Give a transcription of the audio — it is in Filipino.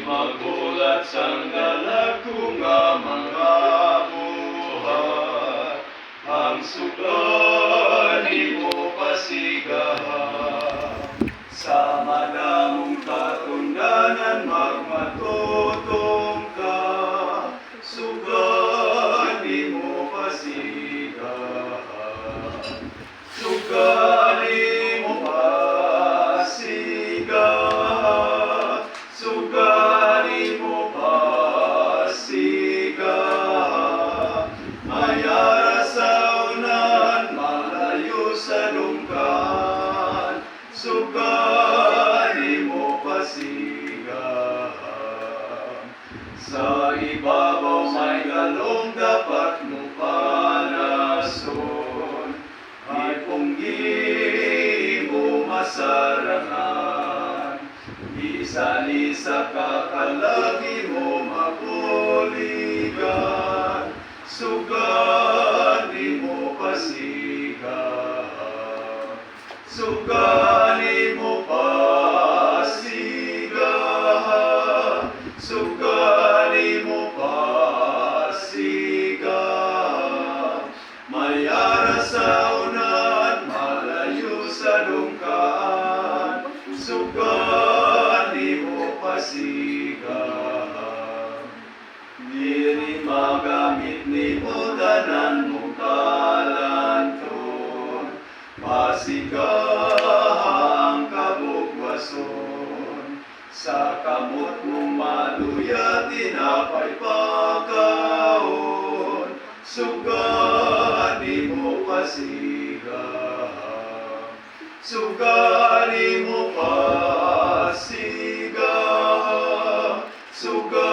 magulat sang galagko nga mga buhat. Ang sugan imo pasigahan, sa madamong katundanan magmatutong ka. Sugan imo pasigahan, sugan imo pasigahan, sugan imo pasigahan. Mayara sa unan, malayo sa lungkan, sugan imo pasigahan. Sa ibabaw may galong dapat mo panason, ay punggi mo masarangan. Isa-isa kakalagi mo mabuligan, sugan imo pasigahan, sugan imo pasigahan, sugan imo pasigahan. Mayara sa unan, malayo sa lungkan, sugan imo pasigahan. Diri magamit ni tanan mong talanton, pasigahang kabugwason. Sa kamot mong maluya, tinapay pagkaon, sugan imo pasigahan, sugan imo pasigahan, sugan